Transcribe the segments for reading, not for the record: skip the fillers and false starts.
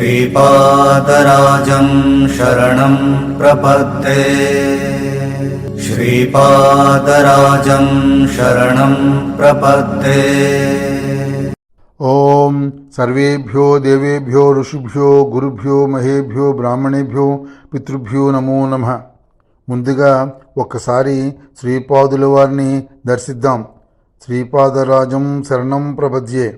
श्रीपादराजं शरणं प्रपद्ये। श्रीपादराजं शरणं प्रपद्ये। ओम सर्वेभ्यो देवेभ्यो ऋषिभ्यो गुरुभ्यो महेभ्यो ब्राह्मणेभ्यो पितृभ्यो नमो नमः। ముందుగా ఒక్కసారి శ్రీపాదుల వారిని దర్శిద్దాం. శ్రీపాదరాజం శరణం ప్రపద్యే.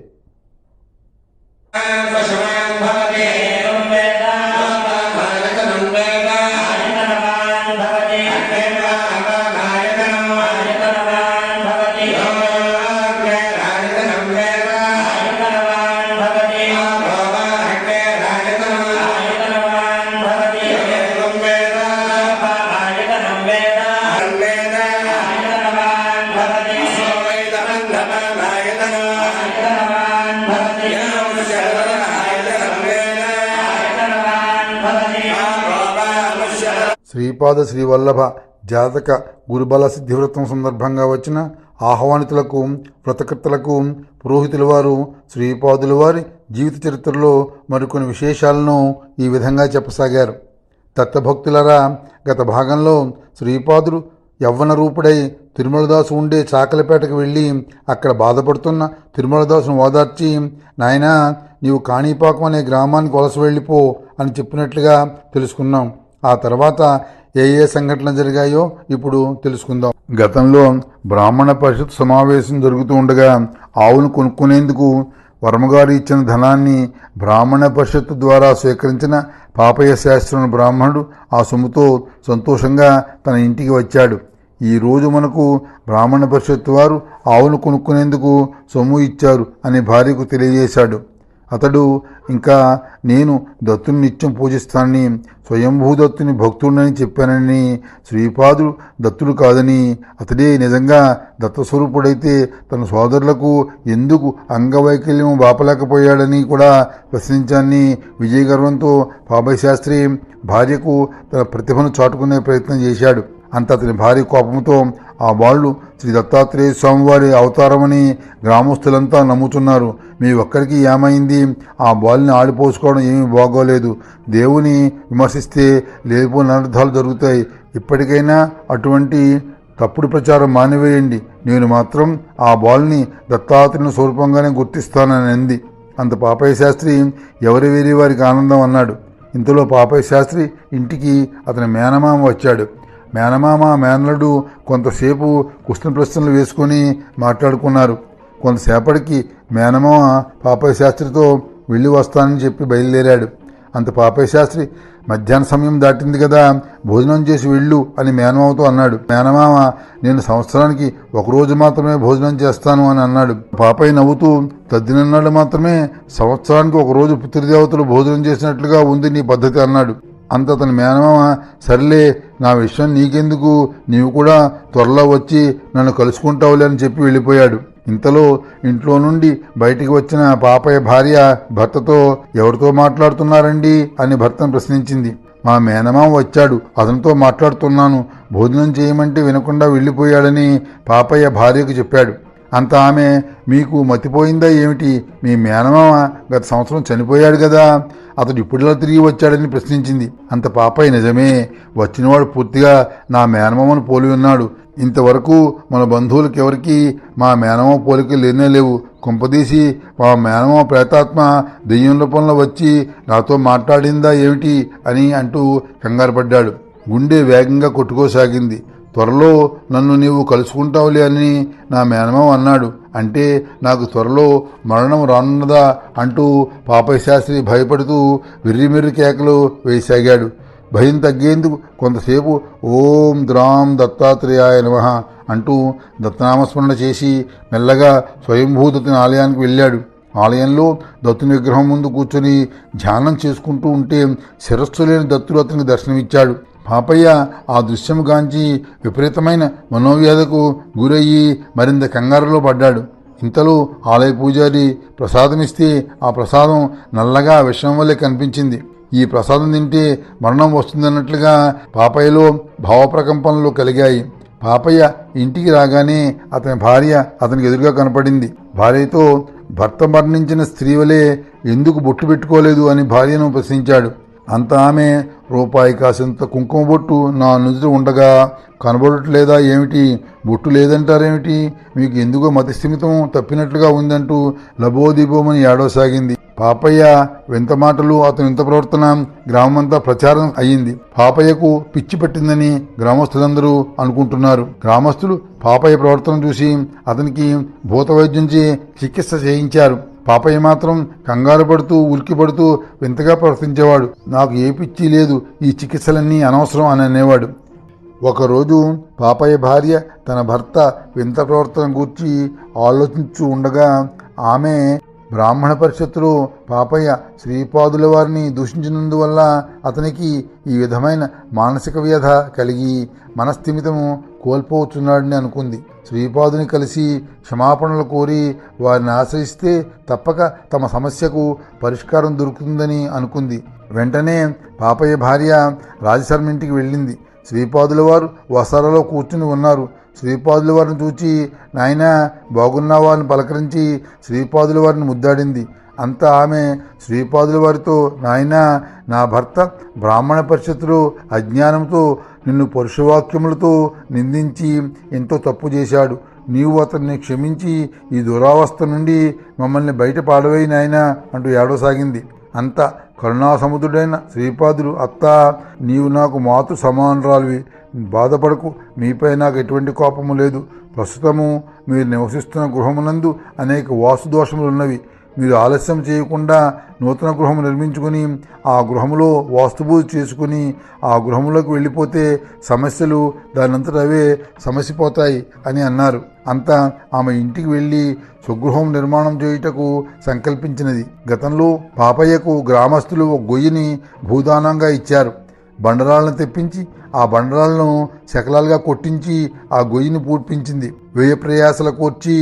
శ్రీపాద శ్రీవల్లభ జాతక గురుబల సిద్ధివ్రతం సందర్భంగా వచ్చిన ఆహ్వానితులకు వ్రతకర్తలకు పురోహితుల వారు శ్రీపాదుల వారి జీవిత చరిత్రలో మరికొన్ని విశేషాలను ఈ విధంగా చెప్పసాగారు. దత్తభక్తులరా, గత భాగంలో శ్రీపాదుడు యవ్వన రూపుడై తిరుమలదాసు ఉండే చాకలపేటకు వెళ్ళి అక్కడ బాధపడుతున్న తిరుమలదాసును ఓదార్చి, నాయనా నీవు కాణిపాకం అనే గ్రామానికి వలస వెళ్ళిపో అని చెప్పినట్లుగా తెలుసుకున్నాం. ఆ తర్వాత ఏ సంఘటనలు జరిగాయో ఇప్పుడు తెలుసుకుందాం. గతంలో బ్రాహ్మణ పరిషత్ సమావేశం జరుగుతూ ఉండగా ఆవును కొనుక్కునేందుకు వర్మగారు ఇచ్చిన ధనాన్ని బ్రాహ్మణ పరిషత్తు ద్వారా స్వీకరించిన పాపయ్య శాస్త్రం బ్రాహ్మణుడు ఆ సొమ్ముతో సంతోషంగా తన ఇంటికి వచ్చాడు. ఈరోజు మనకు బ్రాహ్మణ పరిషత్తు వారు ఆవును కొనుక్కునేందుకు సొమ్ము ఇచ్చారు అని భార్యకు తెలియజేశాడు. అతడు ఇంకా నేను దత్తుని నిత్యం పూజిస్తానని, స్వయంభూదత్తుని భక్తుడిని చెప్పానని, శ్రీపాదుడు దత్తుడు కాదని, అతడే నిజంగా దత్తస్వరూపుడైతే తన సోదరులకు ఎందుకు అంగవైకల్యం బాపలేకపోయాడని కూడా ప్రశ్నించాన్ని విజయగర్వంతో పాపయ్య శాస్త్రి భార్యకు తన ప్రతిభను చాటుకునే ప్రయత్నం చేశాడు. అంత అతని భార్య కోపంతో ఆ బాలుడు శ్రీ దత్తాత్రేయ స్వామివారి అవతారమని గ్రామస్తులంతా నమ్ముతున్నారు. మీ ఒక్కరికి ఏమైంది? ఆ బాలుని ఆడిపోసుకోవడం ఏమీ బాగోలేదు. దేవుని విమర్శిస్తే లేనిపోని అనర్థాలు జరుగుతాయి. ఇప్పటికైనా అటువంటి తప్పుడు ప్రచారం మానివేయండి. నేను మాత్రం ఆ బాలుని దత్తాత్రేయుని స్వరూపంగానే గుర్తిస్తానని అంది. అంత పాపయ్య శాస్త్రి ఎవరి వేరే వారికి ఆనందం అన్నాడు. ఇంతలో పాపయ్య శాస్త్రి ఇంటికి అతని మేనమామ వచ్చాడు. మేనమామ మేనలుడు కొంతసేపు కుష్ణ ప్రశ్నలు వేసుకొని మాట్లాడుకున్నారు. కొంతసేపటికి మేనమామ పాపయ్య శాస్త్రితో వెళ్ళి వస్తానని చెప్పి బయలుదేరాడు. అంత పాపయ్య శాస్త్రి మధ్యాహ్న సమయం దాటింది కదా, భోజనం చేసి వెళ్ళు అని మేనమామతో అన్నాడు. మేనమామ నేను సంవత్సరానికి ఒకరోజు మాత్రమే భోజనం చేస్తాను అని అన్నాడు. పాపయ్య నవ్వుతూ తద్దినన్నాడు మాత్రమే సంవత్సరానికి ఒకరోజు పితృదేవతలు భోజనం చేసినట్లుగా ఉంది నీ పద్ధతి అన్నాడు. అంత అతని మేనమామ సర్లే నా విషయం నీకెందుకు, నీవు కూడా త్వరలో వచ్చి నన్ను కలుసుకుంటావులే అని చెప్పి వెళ్ళిపోయాడు. ఇంతలో ఇంట్లో నుండి బయటికి వచ్చిన పాపయ్య భార్య భర్తతో ఎవరితో మాట్లాడుతున్నారండి అని భర్తను ప్రశ్నించింది. మా మేనమామ వచ్చాడు, అతనితో మాట్లాడుతున్నాను, భోజనం చేయమంటే వినకుండా వెళ్ళిపోయాడని పాపయ్య భార్యకు చెప్పాడు. అంత ఆమె మీకు మతిపోయిందా ఏమిటి? మీ మేనమామ గత సంవత్సరం చనిపోయాడు కదా, అతడు ఇప్పుడులా తిరిగి వచ్చాడని ప్రశ్నించింది. అంత పాపయ్య నిజమే, వచ్చినవాడు పూర్తిగా నా మేనమామను పోలి ఉన్నాడు. ఇంతవరకు మన బంధువులకి ఎవరికి మా మేనమామ పోలికలు లేనే లేవు. కొంపదీసి మా మేనమామ ప్రేతాత్మ దెయ్యం రూపంలో వచ్చి నాతో మాట్లాడిందా ఏమిటి అని అంటూ కంగారు పడ్డాడు. గుండె వేగంగా కొట్టుకోసాగింది. త్వరలో నన్ను నీవు కలుసుకుంటావులే అని నా మేనమామ అన్నాడు. అంటే నాకు త్వరలో మరణం రానున్నదా అంటూ పాపయ్య శాస్త్రి భయపడుతూ విర్రిమిర్రి కేకలు వేయసాగాడు. భయం తగ్గేందుకు కొంతసేపు ఓం ద్రాం దత్తాత్రేయాయ నమః అంటూ దత్తనామస్మరణ చేసి మెల్లగా స్వయంభూదత్తుని ఆలయానికి వెళ్ళాడు. ఆలయంలో దత్తుని విగ్రహం ముందు కూర్చొని ధ్యానం చేసుకుంటూ ఉంటే శిరస్సు లేని దత్తుడు అతనికి దర్శనమిచ్చాడు. పాపయ్య ఆ దృశ్యం గాంచి విపరీతమైన మనోవ్యాధకు గురయ్యి మరింత కంగారులో పడ్డాడు. ఇంతలో ఆలయ పూజారి ప్రసాదమిస్తే ఆ ప్రసాదం నల్లగా విషం వల్లే కనిపించింది. ఈ ప్రసాదం తింటే మరణం వస్తుందన్నట్లుగా పాపయ్యలో భావప్రకంపనలు కలిగాయి. పాపయ్య ఇంటికి రాగానే అతని భార్య అతనికి ఎదురుగా కనపడింది. భార్యతో భర్త మరణించిన స్త్రీ వలె ఎందుకు బొట్టు పెట్టుకోలేదు అని భార్యను ప్రశ్నించాడు. అంత ఆమె రూపాయి కాసింత కుంకుమ బొట్టు నా నుదుట ఉండగా కనబడట్లేదా ఏమిటి, బొట్టు లేదంటారేమిటి, మీకు ఎందుకో మతిస్థిమితం తప్పినట్లుగా ఉందంటూ లబోదిబోమని ఏడవసాగింది. పాపయ్య వింత మాటలు, అతని వింత ప్రవర్తన గ్రామమంతా ప్రచారం అయ్యింది. పాపయ్యకు పిచ్చి పట్టిందని గ్రామస్తులందరూ అనుకుంటున్నారు. గ్రామస్తులు పాపయ్య ప్రవర్తన చూసి అతనికి భూత వైద్యుంచి చికిత్స చేయించారు. పాపయ్య మాత్రం కంగారు పడుతూ ఉలికి పడుతూ వింతగా ప్రవర్తించేవాడు. నాకు ఏ పిచ్చి లేదు, ఈ చికిత్సలన్నీ అనవసరం అని అనేవాడు. ఒకరోజు పాపయ్య భార్య తన భర్త వింత ప్రవర్తన గూర్చి ఆలోచించు ఉండగా ఆమె బ్రాహ్మణ పరిషత్తులో పాపయ్య శ్రీపాదుల వారిని దూషించినందువల్ల అతనికి ఈ విధమైన మానసిక వ్యధ కలిగి మనస్థిమితము కోల్పోతున్నాడని అనుకుంది. శ్రీపాదుని కలిసి క్షమాపణలు కోరి వారిని ఆశ్రయిస్తే తప్పక తమ సమస్యకు పరిష్కారం దొరుకుతుందని అనుకుంది. వెంటనే పాపయ్య భార్య రాజశర్మ ఇంటికి వెళ్ళింది. శ్రీపాదుల వారు వసారాలో కూర్చుని ఉన్నారు. శ్రీపాదుల వారిని చూచి నాయనా బాగున్నావా అని పలకరించి శ్రీపాదుల వారిని ముద్దాడింది. అంతా ఆమె శ్రీపాదుల వారితో, నాయనా నా భర్త బ్రాహ్మణ పరిషత్తులో అజ్ఞానంతో నిన్ను పరుషవాక్యములతో నిందించి ఎంతో తప్పు చేశాడు. నీవు అతన్ని క్షమించి ఈ దురావస్థ నుండి మమ్మల్ని బయట పాడవేయి నాయనా అంటూ ఏడవసాగింది. అంత కరుణాసముద్రుడైన శ్రీపాదుడు, అత్తా నీవు నాకు మాతృ సమానురాలివి, బాధపడకు, మీపై నాకు ఎటువంటి కోపము లేదు. ప్రస్తుతము మీరు నివసిస్తున్న గృహమునందు అనేక వాస్తుదోషములున్నవి. మీరు ఆలస్యం చేయకుండా నూతన గృహం నిర్మించుకుని ఆ గృహములో వాస్తుపూజ చేసుకుని ఆ గృహంలోకి వెళ్ళిపోతే సమస్యలు దానంతట అవే సమసిపోతాయి అని అన్నారు. అంతా ఆమె ఇంటికి వెళ్ళి స్వగృహం నిర్మాణం చేయుటకు సంకల్పించినది. గతంలో పాపయ్యకు గ్రామస్తులు ఒక గొయ్యిని భూదానంగా ఇచ్చారు. బండరాలను తెప్పించి ఆ బండరాలను శకలాలుగా కొట్టించి ఆ గొయ్యిని పూడ్పించింది. వ్యయ ప్రయాసల కూర్చి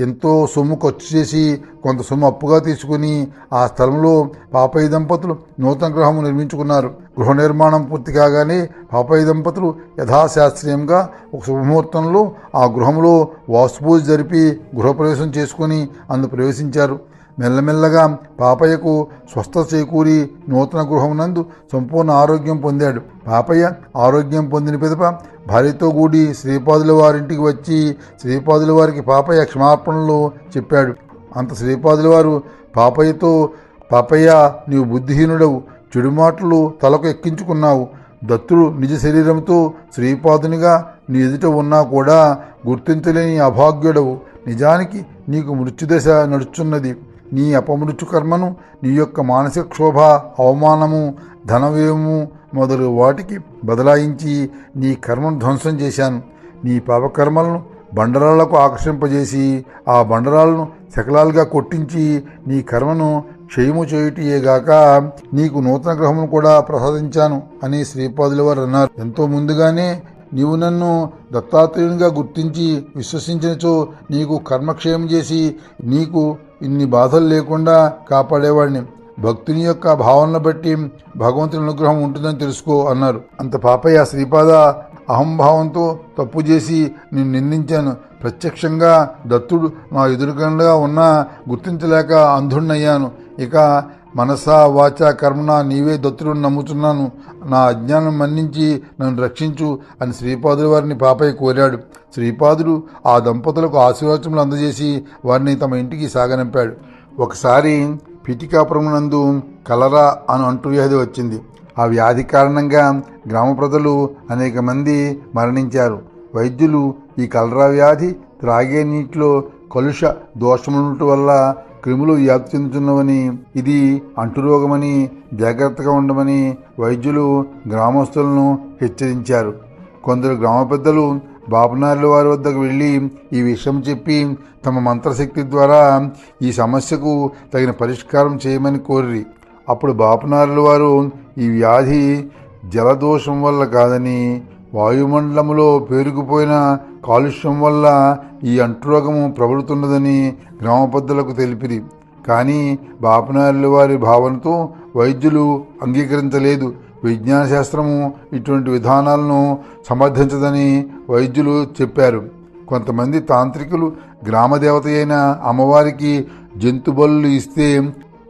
ఎంతో సొమ్ము ఖర్చు చేసి కొంత సొమ్ము అప్పుగా తీసుకుని ఆ స్థలంలో పాపయ్య దంపతులు నూతన గృహము నిర్మించుకున్నారు. గృహ నిర్మాణం పూర్తి కాగానే పాపయ్య దంపతులు యథాశాస్త్రీయంగా ఒక శుభముహూర్తంలో ఆ గృహంలో వాస్తుపూజ జరిపి గృహప్రవేశం చేసుకుని అందు ప్రవేశించారు. మెల్లమెల్లగా పాపయ్యకు స్వస్థత చేకూరి నూతన గృహమునందు సంపూర్ణ ఆరోగ్యం పొందాడు. పాపయ్య ఆరోగ్యం పొందిన పిదప భార్యతో కూడి శ్రీపాదుల వారింటికి వచ్చి శ్రీపాదుల వారికి పాపయ్య క్షమాపణలు చెప్పాడు. అంత శ్రీపాదుల వారు పాపయ్యతో, పాపయ్య నీవు బుద్ధిహీనుడవు, చెడు మాటలు తలకు ఎక్కించుకున్నావు. దత్తుడు నిజ శరీరంతో శ్రీపాదునిగా నీ ఎదుట ఉన్నా కూడా గుర్తించలేని అభాగ్యుడవు. నిజానికి నీకు మృత్యుదశ నడుచున్నది. నీ అపమృత్యు కర్మను, నీ యొక్క మానసిక క్షోభ, అవమానము, ధనవ్యయము మొదలు వాటికి బదలాయించి నీ కర్మను ధ్వంసం చేశాను. నీ పాపకర్మలను బండరాళ్లకు ఆకర్షింపజేసి ఆ బండరాళ్లను శకలాలుగా కొట్టించి నీ కర్మను క్షయము చేయుటియేగాక నీకు నూతన గ్రహమును కూడా ప్రసాదించాను అని శ్రీపాదుల వారు అన్నారు. ఎంతో ముందుగానే నీవు నన్ను దత్తాత్రేయునిగా గుర్తించి విశ్వసించినచో నీకు కర్మక్షయం చేసి నీకు ఇన్ని బాధలు లేకుండా కాపాడేవాడిని. భక్తుని యొక్క భావనను బట్టి భగవంతుని అనుగ్రహం ఉంటుందని తెలుసుకో అన్నారు. అంత పాపయ్య శ్రీపాద అహంభావంతో తప్పు చేసి నేను నిందించాను. ప్రత్యక్షంగా దత్తుడు నా ఎదురుగా ఉన్నా గుర్తించలేక అంధుణ్ణయ్యాను. ఇక మనసా వాచ కర్మణ నీవే దత్తుడిని నమ్ముతున్నాను. నా అజ్ఞానం మన్నించి నన్ను రక్షించు అని శ్రీపాదుల వారిని పాపయ్య కోరాడు. శ్రీపాదుడు ఆ దంపతులకు ఆశీర్వచనలు అందజేసి వారిని తమ ఇంటికి సాగనంపాడు. ఒకసారి పిటికాపురం నందు కలరా అని అంటువ్యాధి వచ్చింది. ఆ వ్యాధి కారణంగా గ్రామ ప్రజలు అనేక మంది మరణించారు. వైద్యులు ఈ కలరా వ్యాధి త్రాగే నీటిలో కలుష దోషముండటం వల్ల క్రిములు వ్యాప్తి చెందుతున్నవని, ఇది అంటురోగమని జాగ్రత్తగా ఉండమని వైద్యులు గ్రామస్తులను హెచ్చరించారు. కొందరు గ్రామ పెద్దలు బాపనార్ల వారి వద్దకు వెళ్ళి ఈ విషయం చెప్పి తమ మంత్రశక్తి ద్వారా ఈ సమస్యకు తగిన పరిష్కారం చేయమని కోరిరి. అప్పుడు బాపనార్ల వారు ఈ వ్యాధి జలదోషం వల్ల కాదని, వాయుమండలంలో పేరుకుపోయిన కాలుష్యం వల్ల ఈ అంటురోగము ప్రబలుతున్నదని గ్రామ పెద్దలకు తెలిపిరి. కానీ బాపనార్ల వారి భావనతో వైద్యులు అంగీకరించలేదు. విజ్ఞాన శాస్త్రము ఇటువంటి విధానాలను సమర్థించదని వైద్యులు చెప్పారు. కొంతమంది తాంత్రికులు గ్రామదేవత అయిన అమ్మవారికి జంతు బలులు ఇస్తే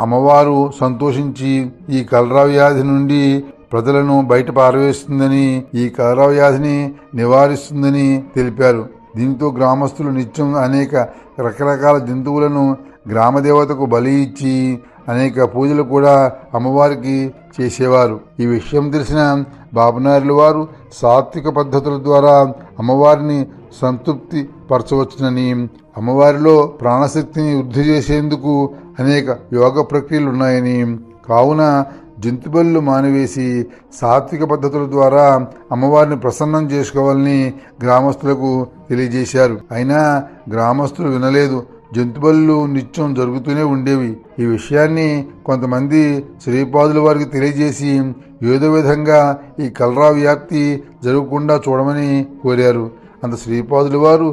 అమ్మవారు సంతోషించి ఈ కలరా వ్యాధి నుండి ప్రజలను బయట పారవేస్తుందని, ఈ కలరా వ్యాధిని నివారిస్తుందని తెలిపారు. దీంతో గ్రామస్తులు నిత్యం అనేక రకరకాల జంతువులను గ్రామదేవతకు బలి ఇచ్చి అనేక పూజలు కూడా అమ్మవారికి చేసేవారు. ఈ విషయం తెలిసిన బాపనార్ల వారు సాత్విక పద్ధతుల ద్వారా అమ్మవారిని సంతృప్తి పరచవచ్చునని, అమ్మవారిలో ప్రాణశక్తిని వృద్ధి చేసేందుకు అనేక యోగ ప్రక్రియలు ఉన్నాయని, కావున జంతుబలులు మానివేసి సాత్విక పద్ధతుల ద్వారా అమ్మవారిని ప్రసన్నం చేసుకోవాలని గ్రామస్తులకు తెలియజేశారు. అయినా గ్రామస్తులు వినలేదు. జంతుబలులు నిత్యం జరుగుతూనే ఉండేవి. ఈ విషయాన్ని కొంతమంది శ్రీపాదుల వారికి తెలియజేసి ఏదో విధంగా ఈ కలరా వ్యాప్తి జరగకుండా చూడమని కోరారు. అంత శ్రీపాదుల వారు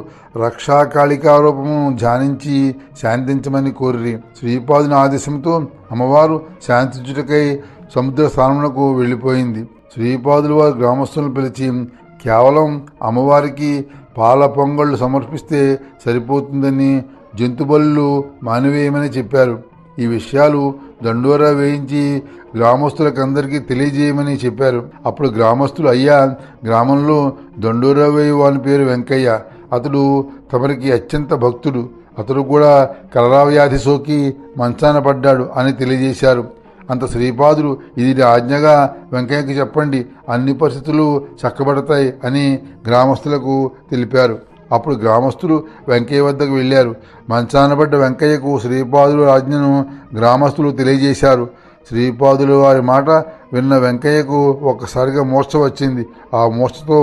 రక్షాకాళికారూపము ధ్యానించి శాంతించమని కోరిరి. శ్రీపాదుని ఆదేశంతో అమ్మవారు శాంతించుటకై సముద్ర స్థానమునకు వెళ్ళిపోయింది. శ్రీపాదుల వారు గ్రామస్తులను పిలిచి కేవలం అమ్మవారికి పాల పొంగళ్ళు సమర్పిస్తే సరిపోతుందని, జంతుబలులు మానివేయమని చెప్పారు. ఈ విషయాలు దండోరా వేయించి గ్రామస్తులకందరికీ తెలియజేయమని చెప్పారు. అప్పుడు గ్రామస్తులు, అయ్యా, గ్రామంలో దండోరా వేయి వాని పేరు వెంకయ్య, అతడు తమరికి అత్యంత భక్తుడు, అతడు కూడా కలరా వ్యాధి సోకి మంచాన పడ్డాడు అని తెలియజేశారు. అంత శ్రీపాదులు, ఇది ఆజ్ఞగా వెంకయ్యకి చెప్పండి, అన్ని పరిస్థితులు చక్కబడతాయి అని గ్రామస్తులకు తెలిపారు. అప్పుడు గ్రామస్తులు వెంకయ్య వద్దకు వెళ్లారు. మంచానబడ్డ వెంకయ్యకు శ్రీపాదుల ఆజ్ఞను గ్రామస్తులు తెలియజేశారు. శ్రీపాదుల వారి మాట విన్న వెంకయ్యకు ఒక్కసారిగా మూర్ఛ వచ్చింది. ఆ మూర్ఛతో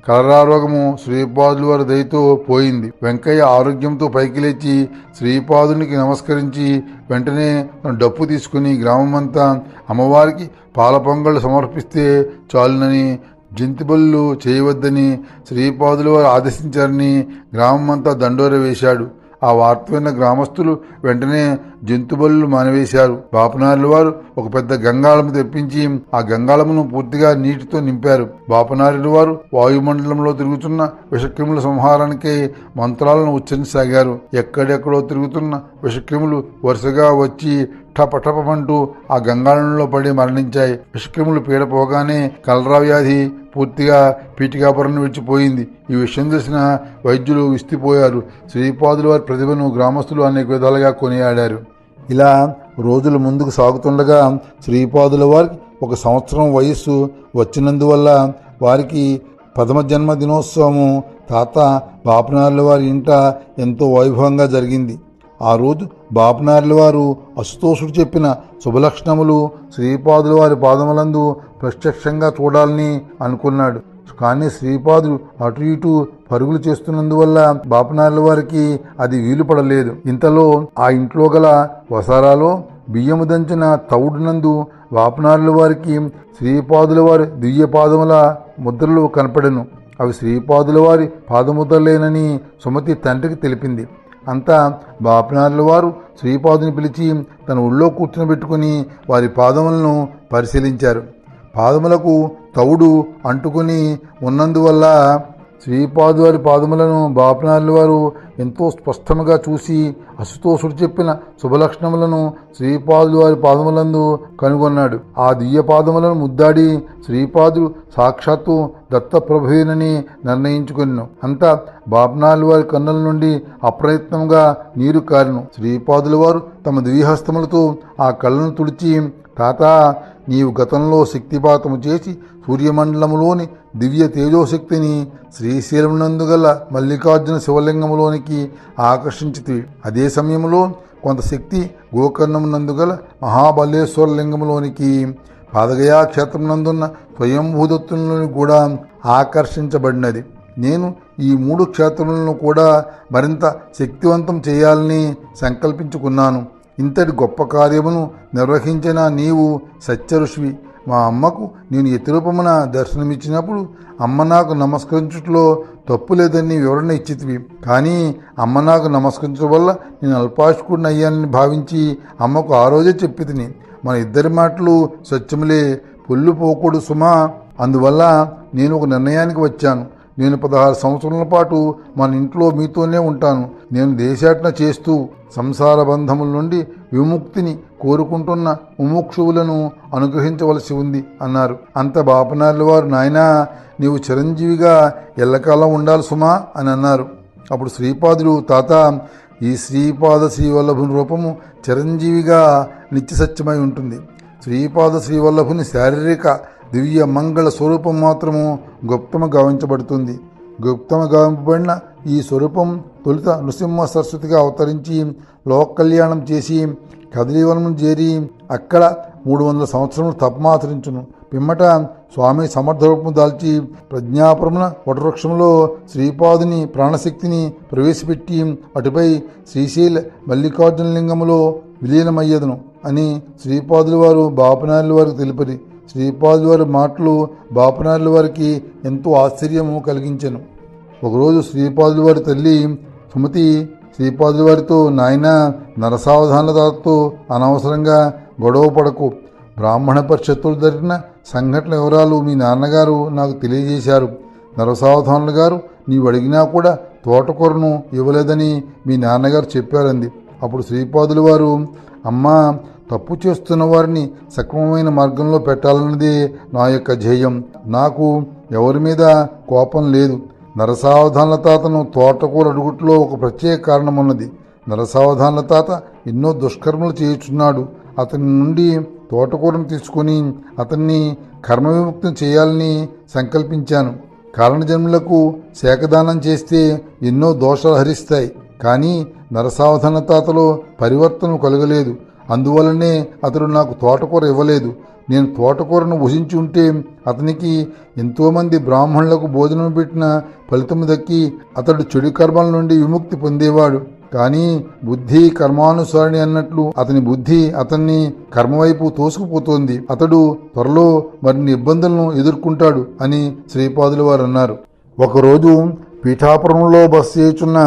కలరా రోగము శ్రీపాదుల వారి దయతో పోయింది. వెంకయ్య ఆరోగ్యంతో పైకి లేచి శ్రీపాదునికి నమస్కరించి వెంటనే డప్పు తీసుకుని గ్రామమంతా అమ్మవారికి పాల పొంగళ్ళు సమర్పిస్తే చాలునని, జంతుబలులు చేయవద్దని శ్రీపాదుల వారు ఆదేశించారని గ్రామమంతా దండోర వేశాడు. ఆ వార్త విన్న గ్రామస్తులు వెంటనే జంతుబలులు మానివేశారు. బాపనార్ల వారు ఒక పెద్ద గంగాళము తెప్పించి ఆ గంగాళమును పూర్తిగా నీటితో నింపారు. బాపనార్ల వారు వాయుమండలంలో తిరుగుతున్న విషక్రిముల సంహారానికై మంత్రాలను ఉచ్చరించసాగారు. ఎక్కడెక్కడో తిరుగుతున్న విషక్రిములు వరుసగా వచ్చి టపటపమంటూ ఆ గంగాళంలో పడి మరణించాయి. విషక్రిములు పీడపోగానే కలరా వ్యాధి పూర్తిగా పీఠికాపురం విడిచిపోయింది. ఈ విషయం తెలిసిన వైద్యులు విస్తుపోయారు. శ్రీపాదుల వారి ప్రతిభను గ్రామస్తులు అనేక విధాలుగా కొనియాడారు. ఇలా రోజులు ముందుకు సాగుతుండగా శ్రీపాదుల వారికి 1 సంవత్సరం వయస్సు వచ్చినందువల్ల వారికి ప్రథమ జన్మ దినోత్సవము తాత బాపనార్ల వారి ఇంట ఎంతో వైభవంగా జరిగింది. ఆ రోజు బాపనార్ల వారు అశుతోషుడు చెప్పిన శుభలక్షణములు శ్రీపాదుల వారి పాదములందు ప్రత్యక్షంగా చూడాలని అనుకున్నాడు. కానీ శ్రీపాదులు అటు ఇటు పరుగులు చేస్తున్నందువల్ల బాపనార్ల వారికి అది వీలు పడలేదు. ఇంతలో ఆ ఇంట్లో గల వసారాలో బియ్యము దంచిన తవుడునందు బాపనార్ల వారికి శ్రీపాదుల వారి దివ్య పాదముల ముద్రలు కనపడెను. అవి శ్రీపాదుల వారి పాదముద్రలేనని సుమతి తండ్రికి తెలిపింది. అంతా బాపనార్ల వారు శ్రీపాదుని పిలిచి తన ఒళ్ళో కూర్చునబెట్టుకుని వారి పాదములను పరిశీలించారు. పాదములకు తవుడు అంటుకుని ఉన్నందువల్ల శ్రీపాదు వారి పాదములను బాపనార్ల వారు ఎంతో స్పష్టంగా చూసి అశుతోషుడు చెప్పిన శుభలక్షణములను శ్రీపాదుల వారి పాదములందు కనుగొన్నాడు. ఆ దివ్య పాదములను ముద్దాడి శ్రీపాదుడు సాక్షాత్తు దత్తప్రభువేనని నిర్ణయించుకున్నాను. అంతా బాపనార్ల వారి కన్నుల నుండి అప్రయత్నంగా నీరు కారెను. శ్రీపాదుల వారు తమ దివ్యహస్తములతో ఆ కళ్ళను తుడిచి, తాత, నీవు గతంలో శక్తిపాతము చేసి సూర్యమండలములోని దివ్య తేజోశక్తిని శ్రీశైలమునందు గల మల్లికార్జున శివలింగములోనికి ఆకర్షించితివి. అదే సమయంలో కొంత శక్తి గోకర్ణమునందు గల మహాబలేశ్వర లింగములోనికి, పాదగయా క్షేత్రమునందున్న స్వయంభూదత్తులను కూడా ఆకర్షించబడినది. నేను ఈ 3 క్షేత్రములను కూడా మరింత శక్తివంతం చేయాలని సంకల్పించుకున్నాను. ఇంతటి గొప్ప కార్యమును నిర్వహించిన నీవు సత్యఋషివి. మా అమ్మకు నేను యతిరూపమున దర్శనమిచ్చినప్పుడు అమ్మ నాకు నమస్కరించుట్లో తప్పు లేదని వివరణ ఇచ్చితివి. కానీ అమ్మ నాకు నమస్కరించడం వల్ల నేను అల్పాయుష్కుడిని అయ్యానని భావించి అమ్మకు ఆ రోజే చెప్పి తిని, మన ఇద్దరి మాటలు సత్యములే, పొల్లు పోకూడదు సుమా. అందువల్ల నేను ఒక నిర్ణయానికి వచ్చాను. నేను 16 సంవత్సరాల పాటు మన ఇంట్లో మీతోనే ఉంటాను. నేను దేశాటన చేస్తూ సంసార బంధముల నుండి విముక్తిని కోరుకుంటున్న ముముక్షువులను అనుగ్రహించవలసి ఉంది అన్నారు. అంత బాపనార్ల వారు, నాయనా నీవు చిరంజీవిగా ఎల్లకాలం ఉండాలి సుమా అని అన్నారు. అప్పుడు శ్రీపాదులు, తాత ఈ శ్రీపాద శ్రీవల్లభుని రూపము చిరంజీవిగా నిత్యసత్యమై ఉంటుంది. శ్రీపాద శ్రీవల్లభుని శారీరక దివ్య మంగళ స్వరూపం మాత్రము గుప్తము గావించబడుతుంది. గుప్తము గావింపబడిన ఈ స్వరూపం తొలుత నృసింహ సరస్వతిగా అవతరించి లోక కళ్యాణం చేసి కదలీవనం చేరి అక్కడ 300 సంవత్సరములు తపమాచరించును. పిమ్మట స్వామి సమర్థరూపము దాల్చి ప్రజ్ఞాపురమున వటవృక్షంలో శ్రీపాదుని ప్రాణశక్తిని ప్రవేశపెట్టి అటుపై శ్రీశైల మల్లికార్జున లింగములో విలీనమయ్యదును అని శ్రీపాదుల వారు బాపనార్ల వారికి తెలిపరి. శ్రీపాదుల వారి మాటలు బాపనార్ల వారికి ఎంతో ఆశ్చర్యము కలిగించెను. ఒకరోజు శ్రీపాదుల వారి తల్లి సుమతి శ్రీపాదుల వారితో, నాయన నరసావధానదాతతో అనవసరంగా గొడవ పడకు. బ్రాహ్మణ పరిషత్తులు జరిగిన సంఘటన వివరాలు మీ నాన్నగారు నాకు తెలియజేశారు. నరసావధానులు గారు నీవు అడిగినా కూడా తోటకూరను ఇవ్వలేదని మీ నాన్నగారు చెప్పారంది. అప్పుడు శ్రీపాదుల వారు, అమ్మా తప్పు చేస్తున్న వారిని సక్రమమైన మార్గంలో పెట్టాలన్నదే నా యొక్క ధ్యేయం. నాకు ఎవరి మీద కోపం లేదు. నరసావధానుల తాతను తోటకూర అడుగుట్లో ఒక ప్రత్యేక కారణం ఉన్నది. నరసావధానుల తాత ఎన్నో దుష్కర్మలు చేయుచున్నాడు. అతని నుండి తోటకూరను తీసుకుని అతన్ని కర్మవిముక్తం చేయాలని సంకల్పించాను. కారణజన్ములకు శాఖదానం చేస్తే ఎన్నో దోషాలు హరిస్తాయి. కానీ నరసావధాన తాతలో పరివర్తన కలగలేదు. అందువలనే అతడు నాకు తోటకూర ఇవ్వలేదు. నేను తోటకూరను భుజించి ఉంటే అతనికి ఎంతోమంది బ్రాహ్మణులకు భోజనం పెట్టిన ఫలితము దక్కి అతడు చెడు కర్మల నుండి విముక్తి పొందేవాడు. కానీ బుద్ధి కర్మానుసారిణి అన్నట్లు అతని బుద్ధి అతన్ని కర్మవైపు తోసుకుపోతోంది. అతడు త్వరలో మరిన్ని ఇబ్బందులను ఎదుర్కొంటాడు అని శ్రీపాదుల వారు అన్నారు. ఒకరోజు పీఠాపురంలో బస చేయుచున్న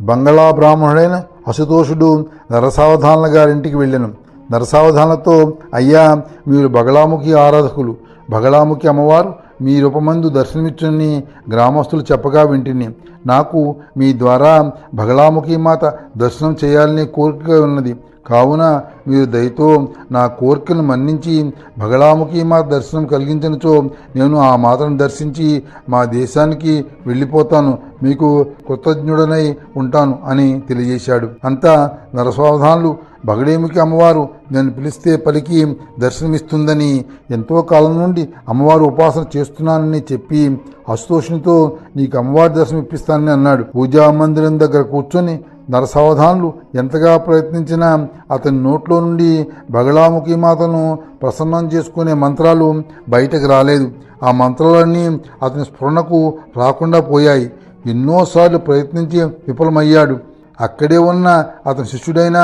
బంగళా బ్రాహ్మణుడైన అశుతోషుడు నరసావధానుల గారింటికి వెళ్ళాను. నరసావధానతో, అయ్యా మీరు బగళాముఖి ఆరాధకులు. బగళాముఖి అమ్మవారు మీ రూపమందు దర్శనమిచ్చునని గ్రామస్తులు చెప్పగా వింటిని. నాకు మీ ద్వారా బగళాముఖి మాత దర్శనం చేయాలనే కోరిక ఉన్నది. కావున మీరు దయతో నా కోరికను మన్నించి బగళాముఖి మాత దర్శనం కలిగించినచో నేను ఆ మాతను దర్శించి మా దేశానికి వెళ్ళిపోతాను. మీకు కృతజ్ఞుడనై ఉంటాను అని తెలియజేశాడు. అంతా నరసావధానులు బగళాముఖి అమ్మవారు నేను పిలిస్తే పలికి దర్శనమిస్తుందని, ఎంతో కాలం నుండి అమ్మవారు ఉపాసన చేస్తున్నానని చెప్పి అశుతోషునితో నీకు అమ్మవారి దర్శనం ఇప్పిస్తానని అన్నాడు. పూజా మందిరం దగ్గర కూర్చొని నరసావధానులు ఎంతగా ప్రయత్నించినా అతని నోట్లో నుండి బగళాముఖి మాతను ప్రసన్నం చేసుకునే మంత్రాలు బయటకు రాలేదు. ఆ మంత్రాలన్నీ అతని స్ఫురణకు రాకుండా పోయాయి. ఎన్నోసార్లు ప్రయత్నించి విఫలమయ్యాడు. అక్కడే ఉన్న అతని శిష్యుడైన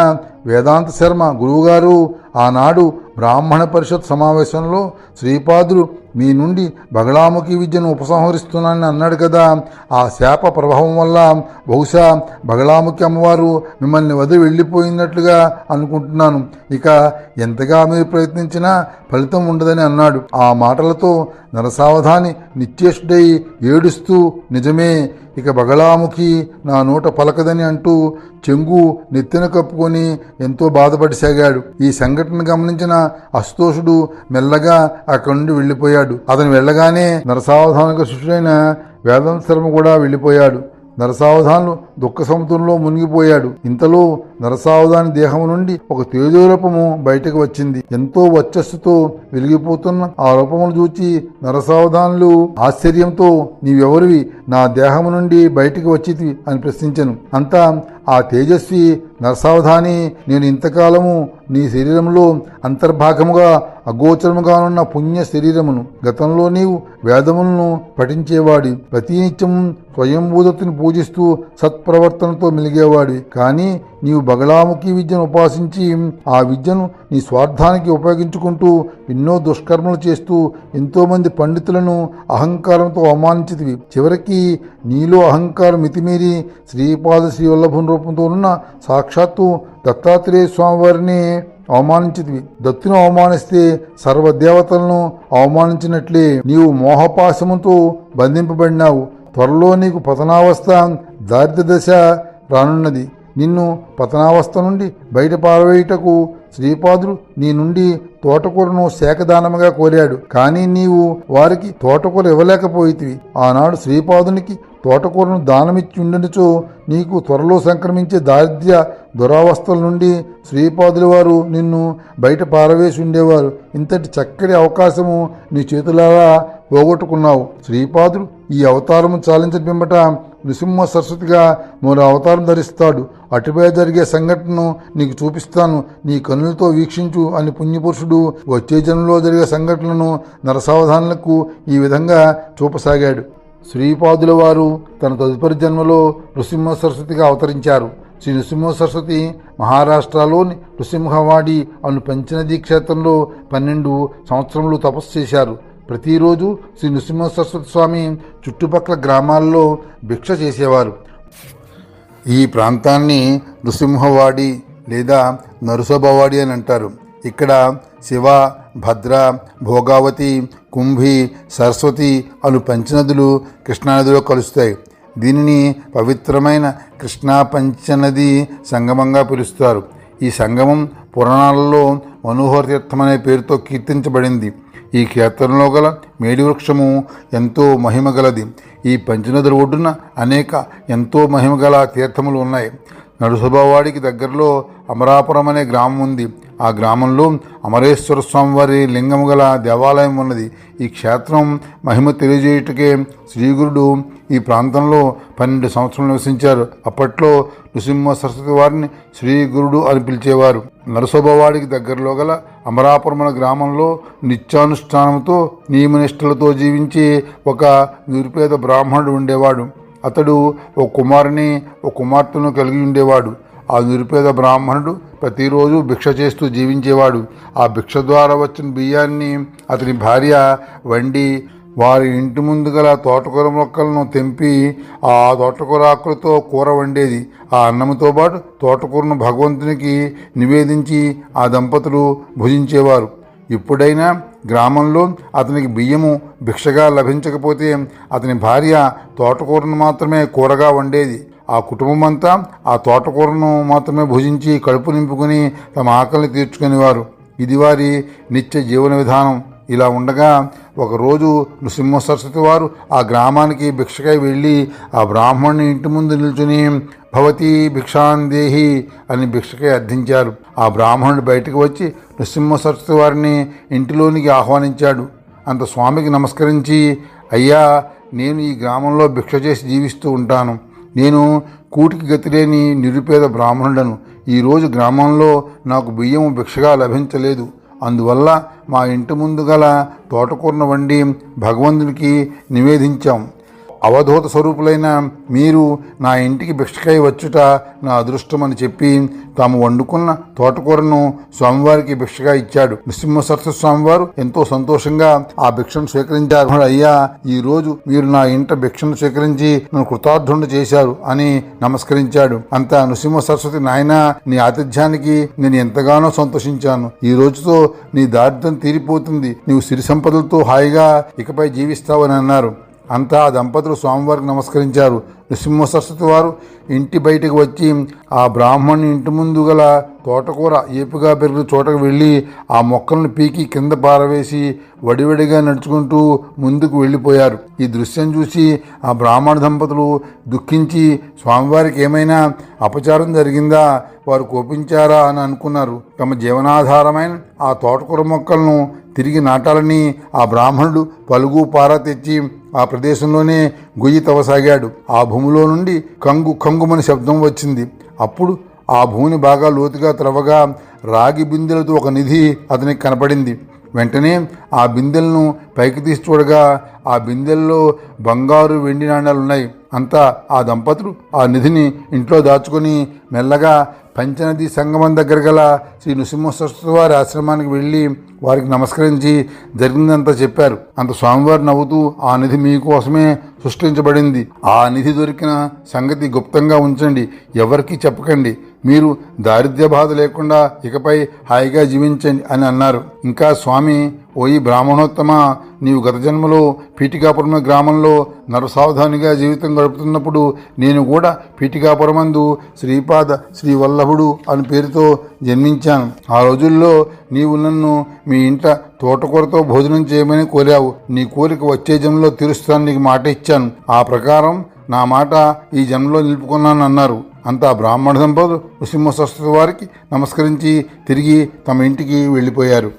వేదాంత శర్మ గురువుగారు ఆనాడు బ్రాహ్మణ పరిషత్ సమావేశంలో శ్రీపాదులు మీ నుండి బగళాముఖి విద్యను ఉపసంహరిస్తున్నానని అన్నాడు కదా, ఆ శాప ప్రభావం వల్ల బహుశా బగళాముఖి అమ్మవారు మిమ్మల్ని వదిలి వెళ్ళిపోయినట్లుగా అనుకుంటున్నాను. ఇక ఎంతగా మీరు ప్రయత్నించినా ఫలితం ఉండదని అన్నాడు. ఆ మాటలతో నరసావధాని నిశ్చేష్టుడై ఏడుస్తూ, నిజమే ఇక బగళాముఖి నా నోట పలకదని అంటూ చెంగు నెత్తిన కప్పుకొని ఎంతో బాధపడిసాగాడు. ఈ సంఘటన గమనించిన అశుతోషుడు మెల్లగా అక్కడి నుండి వెళ్ళిపోయాడు. అతను వెళ్ళగానే నరసావధానులకు శిష్యుడైన వేదాంత శర్మ కూడా వెళ్ళిపోయాడు. నరసావధానులు దుఃఖ సముద్రంలో మునిగిపోయాడు. ఇంతలో నరసావధాని దేహం నుండి ఒక తేజోరూపము బయటకు వచ్చింది. ఎంతో వర్చస్సుతో వెలిగిపోతున్న ఆ రూపమును చూచి నరసావధానులు ఆశ్చర్యంతో, నీవెవరివి, నా దేహము నుండి బయటికి వచ్చితివి అని ప్రశ్నించెను. అంతా ఆ తేజస్వి నరసావధాని, నేను ఇంతకాలము నీ శరీరంలో అంతర్భాగముగా అగోచరముగానున్న పుణ్య శరీరమును. గతంలో నీవు వేదములను పఠించేవాడి, ప్రతినిత్యం స్వయంభూదత్తుని పూజిస్తూ సత్ప్రవర్తనతో మెలిగేవాడి. కానీ నీవు బగళాముఖి విద్యను ఉపాసించి ఆ విద్యను నీ స్వార్థానికి ఉపయోగించుకుంటూ ఎన్నో దుష్కర్మలు చేస్తూ ఎంతోమంది పండితులను అహంకారంతో అవమానించితివి. చివరికి నీలో అహంకారం మితిమీరి శ్రీపాద శ్రీవల్లభుని రూపంతో ఉన్న సాక్షాత్తు దత్తాత్రేయ స్వామివారిని అవమానించితివి. దత్తును అవమానిస్తే సర్వదేవతలను అవమానించినట్లే నీవు మోహపాశముతో బంధింపబడినావు. త్వరలో నీకు పతనావస్థ దారిద్ర్య దశ రానున్నది. నిన్ను పతనావస్థ నుండి బయట పారవేయుటకు శ్రీపాదుడు నీ నుండి తోటకూరను శాఖదానముగా కోరాడు. కానీ నీవు వారికి తోటకూర ఇవ్వలేకపోయితివి. ఆనాడు శ్రీపాదునికి తోటకూరను దానమిచ్చి ఉండినచో నీకు త్వరలో సంక్రమించే దారిద్ర్య దురావస్థల నుండి శ్రీపాదుల వారు నిన్ను బయట పారవేసి ఉండేవారు. ఇంతటి చక్కటి అవకాశము నీ చేతులారా పోగొట్టుకున్నావు. శ్రీపాదుడు ఈ అవతారము చాలించిన పిమ్మట నృసింహ సరస్వతిగా మరో అవతారం ధరిస్తాడు. అటుపై జరిగే సంఘటనను నీకు చూపిస్తాను, నీ కన్నులతో వీక్షించు అని పుణ్యపురుషుడు వచ్చే జన్మలో జరిగే సంఘటనలను నరసావధానులకు ఈ విధంగా చూపసాగాడు. శ్రీపాదుల వారు తన తదుపరి జన్మలో నృసింహ సరస్వతిగా అవతరించారు. శ్రీ నృసింహ సరస్వతి మహారాష్ట్రలోని నృసింహవాడి అను పంచనదీ క్షేత్రంలో 12 సంవత్సరములు తపస్సు చేశారు. ప్రతిరోజు శ్రీ నృసింహ సరస్వతి స్వామి చుట్టుపక్కల గ్రామాల్లో భిక్ష చేసేవారు. ఈ ప్రాంతాన్ని నృసింహవాడి లేదా నరుసభవాడి అని అంటారు. ఇక్కడ శివ, భద్ర, భోగావతి, కుంభి, సరస్వతి అను పంచనదులు కృష్ణానదిలో కలుస్తాయి. దీనిని పవిత్రమైన కృష్ణా పంచనది సంగమంగా పిలుస్తారు. ఈ సంగమం పురాణాలలో మనోహర తీర్థం అనే పేరుతో కీర్తించబడింది. ఈ క్షేత్రంలో గల మేడి వృక్షము ఎంతో మహిమగలది. ఈ పంచనదుల ఒడ్డున అనేక ఎంతో మహిమగల తీర్థములు ఉన్నాయి. నడుసభవాడికి దగ్గరలో అమరాపురం అనే గ్రామం ఉంది. ఆ గ్రామంలో అమరేశ్వర స్వామి వారి లింగము గల దేవాలయం ఉన్నది. ఈ క్షేత్రం మహిమ తెలియజేయుటకే శ్రీగురుడు ఈ ప్రాంతంలో 12 సంవత్సరాలు నివసించారు. అప్పట్లో నృసింహ సరస్వతి వారిని శ్రీగురుడు అని పిలిచేవారు. నరసోభవాడికి దగ్గరలో గల అమరాపురం గ్రామంలో నిత్యానుష్ఠానంతో నియమనిష్టలతో జీవించే ఒక నిరుపేద బ్రాహ్మణుడు ఉండేవాడు. అతడు ఓ కుమారుని ఓ కుమార్తెను కలిగి ఉండేవాడు. ఆ నిరుపేద బ్రాహ్మణుడు ప్రతిరోజు భిక్ష చేస్తూ జీవించేవాడు. ఆ భిక్ష ద్వారా వచ్చిన బియ్యాన్ని అతని భార్య వండి వారి ఇంటి ముందు గల తోటకూర మొక్కలను తెంపి ఆ తోటకూర ఆకులతో కూర వండేది. ఆ అన్నంతో పాటు తోటకూరను భగవంతునికి నివేదించి ఆ దంపతులు భుజించేవారు. ఎప్పుడైనా గ్రామంలో అతనికి బియ్యము భిక్షగా లభించకపోతే అతని భార్య తోటకూరను మాత్రమే కూరగా వండేది. ఆ కుటుంబం అంతా ఆ తోటకూరను మాత్రమే భుజించి కడుపు నింపుకుని తమ ఆకలిని తీర్చుకునేవారు. ఇది వారి నిత్య జీవన విధానం. ఇలా ఉండగా ఒకరోజు నృసింహ సరస్వతి వారు ఆ గ్రామానికి భిక్షకై వెళ్ళి ఆ బ్రాహ్మణుని ఇంటి ముందు నిల్చుని భవతి భిక్షాందేహి అని భిక్షకై అర్థించారు. ఆ బ్రాహ్మణుడు బయటకు వచ్చి నృసింహ సరస్వతి వారిని ఇంటిలోనికి ఆహ్వానించాడు. అంత స్వామికి నమస్కరించి, అయ్యా, నేను ఈ గ్రామంలో భిక్ష చేసి జీవిస్తూ ఉంటాను. నేను కూటికి గతిలేని నిరుపేద బ్రాహ్మణుడను. ఈరోజు గ్రామంలో నాకు బియ్యం భిక్షగా లభించలేదు. అందువల్ల మా ఇంటి ముందు గల తోటకూరను వండి భగవంతునికి నివేదించాం. అవధూత స్వరూపులైన మీరు నా ఇంటికి భిక్షకై వచ్చుట నా అదృష్టం అని చెప్పి తాము వండుకున్న తోటకూరను స్వామివారికి భిక్షగా ఇచ్చాడు. నృసింహ సరస్వతి స్వామివారు ఎంతో సంతోషంగా ఆ భిక్షను స్వీకరించారు. అయ్యా, ఈ రోజు మీరు నా ఇంట భిక్షను స్వీకరించి నన్ను కృతార్థుండు చేశారు అని నమస్కరించాడు. అంతా నృసింహ సరస్వతి, నాయన, నీ ఆతిథ్యానికి నేను ఎంతగానో సంతోషించాను. ఈ రోజుతో నీ దారిద్ర్యం తీరిపోతుంది. నీవు సిరి సంపదలతో హాయిగా ఇకపై జీవిస్తావని అన్నారు. అంతా ఆ దంపతులు స్వామివారికి నమస్కరించారు. నృసింహ సరస్వతి వారు ఇంటి బయటకు వచ్చి ఆ బ్రాహ్మణుని ఇంటి ముందు గల తోటకూర ఏపుగా పెరిగిన చోటకు వెళ్ళి ఆ మొక్కలను పీకి కింద పారవేసి వడివడిగా నడుచుకుంటూ ముందుకు వెళ్ళిపోయారు. ఈ దృశ్యం చూసి ఆ బ్రాహ్మణ దంపతులు దుఃఖించి స్వామివారికి ఏమైనా అపచారం జరిగిందా, వారు కోపించారా అని అనుకున్నారు. తమ జీవనాధారమైన ఆ తోటకూర మొక్కలను తిరిగి నాటాలని ఆ బ్రాహ్మణుడు పలుగు పార తెచ్చి ఆ ప్రదేశంలోనే గొయ్యి తవ్వసాగాడు. ఆ భూమిలో నుండి కంగు కంగుమని శబ్దం వచ్చింది. అప్పుడు ఆ భూమిని బాగా లోతుగా త్రవ్వగా రాగి బిందెలతో ఒక నిధి అతనికి కనపడింది. వెంటనే ఆ బిందెలను పైకి తీసి చూడగా ఆ బిందెల్లో బంగారు వెండి నాణ్యాలున్నాయి. అంతా ఆ దంపతులు ఆ నిధిని ఇంట్లో దాచుకొని మెల్లగా పంచనది సంగమం దగ్గర గల శ్రీ నృసింహ సరస్వతి వారి ఆశ్రమానికి వెళ్ళి వారికి నమస్కరించి జరిగిందంతా చెప్పారు. అంత స్వామివారు నవ్వుతూ, ఆ నిధి మీకోసమే సృష్టించబడింది. ఆ నిధి దొరికిన సంగతి గుప్తంగా ఉంచండి, ఎవరికీ చెప్పకండి. మీరు దారిద్ర్య బాధ లేకుండా ఇకపై హాయిగా జీవించండి అని అన్నారు. ఇంకా స్వామి, ఓయి బ్రాహ్మణోత్తమ, నీవు గత జన్మలో పీఠికాపురం గ్రామంలో నరసావధానిగా జీవితం గడుపుతున్నప్పుడు నేను కూడా పీఠికాపురమందు శ్రీపాద శ్రీ వల్లభుడు అని పేరుతో జన్మించాను. ఆ రోజుల్లో నీవు నన్ను మీ ఇంట తోటకూరతో భోజనం చేయమని కోరావు. నీ కోరిక వచ్చే జన్మలో తీరుస్తాను నీకు మాట ఇచ్చాను. ఆ ప్రకారం నా మాట ఈ జన్మలో నిలుపుకున్నాను అన్నారు. అంతా బ్రాహ్మణ దంపతులు నృసింహ సరస్వతి వారికి నమస్కరించి తిరిగి తమ ఇంటికి వెళ్ళిపోయారు.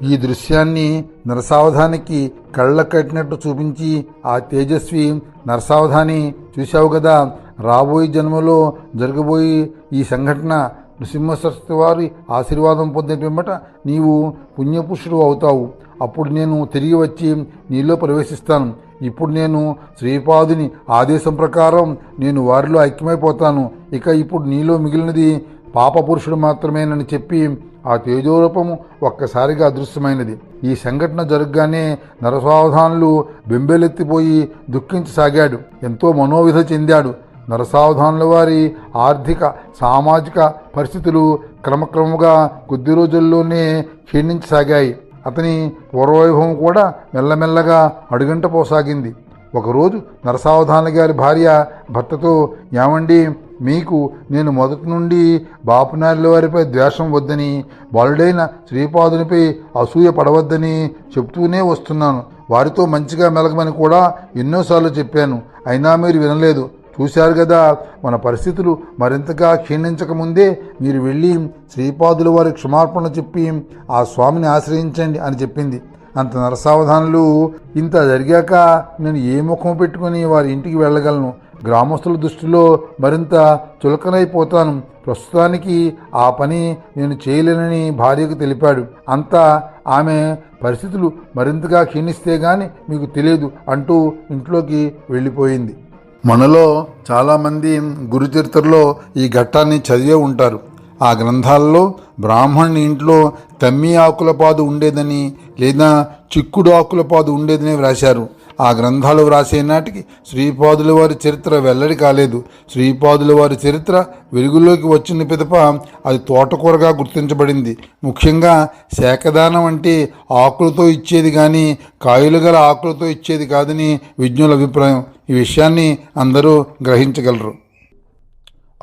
ఈ దృశ్యాన్ని నరసావధానికి కళ్ళ కట్టినట్టు చూపించి, ఆ తేజస్వి నరసావధాని, చూశావు కదా, రాబోయే జన్మలో జరగబోయే ఈ సంఘటన నృసింహ సరస్వతి వారి ఆశీర్వాదం పొందిన పిమ్మట నీవు పుణ్యపురుషుడు అవుతావు. అప్పుడు నేను తిరిగి వచ్చి నీలో ప్రవేశిస్తాను. ఇప్పుడు నేను శ్రీపాదుని ఆదేశం ప్రకారం నేను వారిలో ఐక్యమైపోతాను. ఇక ఇప్పుడు నీలో మిగిలినది పాపపురుషుడు మాత్రమేనని చెప్పి ఆ తేజోరూపము ఒక్కసారిగా అదృశ్యమైనది. ఈ సంఘటన జరగగానే నరసావధానులు బెంబేలెత్తిపోయి దుఃఖించసాగాడు. ఎంతో మనోవిధ చెందాడు. నరసావధానుల వారి ఆర్థిక సామాజిక పరిస్థితులు క్రమక్రమంగా కొద్ది రోజుల్లోనే క్షీణించసాగాయి. అతని పూర్వవైభవం కూడా మెల్లమెల్లగా అడుగంటపోసాగింది. ఒకరోజు నరసావధానుల గారి భార్య భర్తతో, ఏమండి, మీకు నేను మొదటి నుండి బాపునాయుల వారిపై ద్వేషం వద్దని, బాలుడైన శ్రీపాదునిపై అసూయ పడవద్దని చెప్తూనే వస్తున్నాను. వారితో మంచిగా మెలగమని కూడా ఎన్నోసార్లు చెప్పాను. అయినా మీరు వినలేదు. చూశారు కదా, మన పరిస్థితులు మరింతగా క్షీణించకముందే మీరు వెళ్ళి శ్రీపాదుల వారి క్షమార్పణ చెప్పి ఆ స్వామిని ఆశ్రయించండి అని చెప్పింది. అంత నరసావధానులు, ఇంత జరిగాక నేను ఏ ముఖం పెట్టుకుని వారి ఇంటికి వెళ్ళగలను? గ్రామస్తుల దృష్టిలో మరింత చులకనైపోతాను. ప్రస్తుతానికి ఆ పని నేను చేయలేనని భార్యకు తెలిపాడు. అంతా ఆమె పరిస్థితులు మరింతగా క్షీణిస్తే గాని మీకు తెలియదు అంటూ ఇంట్లోకి వెళ్ళిపోయింది. మనలో చాలామంది గురుచరిత్రలో ఈ ఘట్టాన్ని చదివే ఉంటారు. ఆ గ్రంథాల్లో బ్రాహ్మణుని ఇంట్లో తమ్మి ఆకుల పాదు ఉండేదని లేదా చిక్కుడు ఆకుల పాదు ఉండేదని వ్రాశారు. ఆ గ్రంథాలు వ్రాసే నాటికి శ్రీపాదుల వారి చరిత్ర వెల్లడి కాలేదు. శ్రీపాదుల వారి చరిత్ర వెలుగులోకి వచ్చిన పిదప అది తోటకూరగా గుర్తించబడింది. ముఖ్యంగా శాఖదానం అంటే ఆకులతో ఇచ్చేది కానీ కాయలు గల ఆకులతో ఇచ్చేది కాదని విజ్ఞుల అభిప్రాయం. ఈ విషయాన్ని అందరూ గ్రహించగలరు.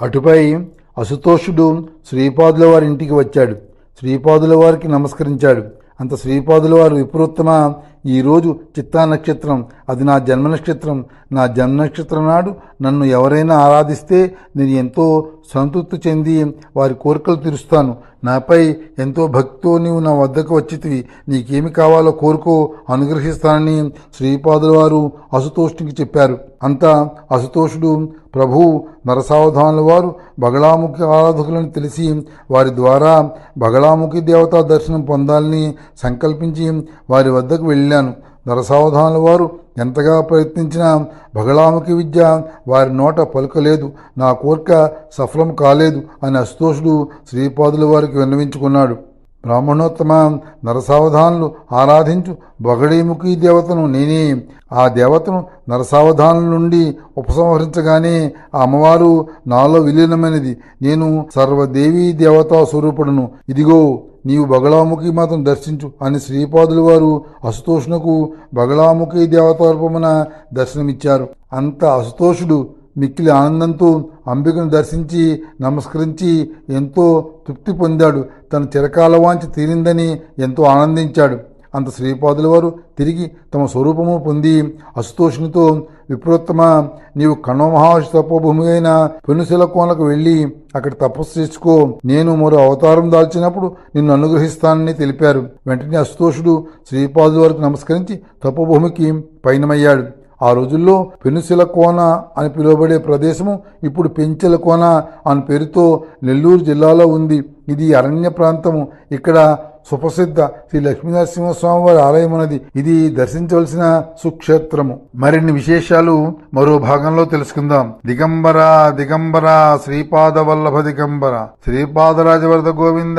అటుపై అశుతోషుడు శ్రీపాదుల వారి ఇంటికి వచ్చాడు. శ్రీపాదుల వారికి నమస్కరించాడు. అంత శ్రీపాదుల వారు, విప్రోత్తమ, ఈరోజు చిత్తా నక్షత్రం, అది నా జన్మ నక్షత్రం. నా జన్మ నక్షత్రం నాడు నన్ను ఎవరైనా ఆరాధిస్తే నేను ఎంతో సంతృప్తి చెంది వారి కోరికలు తీరుస్తాను. నాపై ఎంతో భక్తితో నీవు నా వద్దకు వచ్చితివి. నీకేమి కావాలో కోరుకో, అనుగ్రహిస్తానని శ్రీపాదుల వారు అశుతోషునికి చెప్పారు. అంతా అశుతోషుడు, ప్రభు, నరసావధానుల వారు బగళాముఖి ఆరాధకులని తెలిసి వారి ద్వారా బగళాముఖి దేవతా దర్శనం పొందాలని సంకల్పించి వారి వద్దకు వెళ్ళాను. నరసావధానుల వారు ఎంతగా ప్రయత్నించినా బగళాముఖి విద్య వారి నోట పలుకలేదు. నా కోరిక సఫలం కాలేదు అని అశుతోషుడు శ్రీపాదుల వారికి విన్నవించుకున్నాడు. బ్రాహ్మణోత్తమ, నరసావధానులు ఆరాధించు బగళీముఖి దేవతను నేనే. ఆ దేవతను నరసావధానుల నుండి ఉపసంహరించగానే ఆ అమ్మవారు నాలో విలీనమైనది. నేను సర్వదేవీ దేవతా స్వరూపుడును. ఇదిగో నీవు బగళాముఖి మాతను దర్శించు అని శ్రీపాదుల వారు అశుతోషునకు బగళాముఖి దేవతారూపమున దర్శనమిచ్చారు. అంత అశుతోషుడు మిక్కిలి ఆనందంతో అంబికను దర్శించి నమస్కరించి ఎంతో తృప్తి పొందాడు. తన చిరకాల వాంఛ తీరిందని ఎంతో ఆనందించాడు. అంత శ్రీపాదుల వారు తిరిగి తమ స్వరూపము పొంది అశుతోషునితో, విప్రోత్తమ, నీవు కణోమహాశి తపోభూమి అయిన పెనుశిల కోనకు వెళ్ళి అక్కడ తపస్సు చేసుకో. నేను మరో అవతారం దాల్చినప్పుడు నిన్ను అనుగ్రహిస్తానని తెలిపారు. వెంటనే అశుతోషుడు శ్రీపాదుల వారికి నమస్కరించి తపోభూమికి పయనమయ్యాడు. ఆ రోజుల్లో పెనుశిల కోన అని పిలువబడే ప్రదేశము ఇప్పుడు పెంచెల కోన అని పేరుతో నెల్లూరు జిల్లాలో ఉంది. ఇది అరణ్య ప్రాంతము. ఇక్కడ సుప్రసిద్ధ శ్రీ లక్ష్మీనరసింహస్వామి వారి ఆలయం ఉన్నది. ఇది దర్శించవలసిన సుక్షేత్రము. మరిన్ని విశేషాలు మరో భాగంలో తెలుసుకుందాం. దిగంబర దిగంబర శ్రీపాద వల్లభ దిగంబర శ్రీపాదరాజవరద గోవింద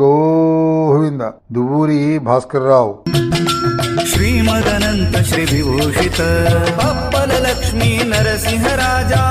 గోవింద. దువ్వూరి భాస్కర్రావు. श्रीमदनंत श्री विभूषित अप्पल लक्ष्मी नरसिंह राजा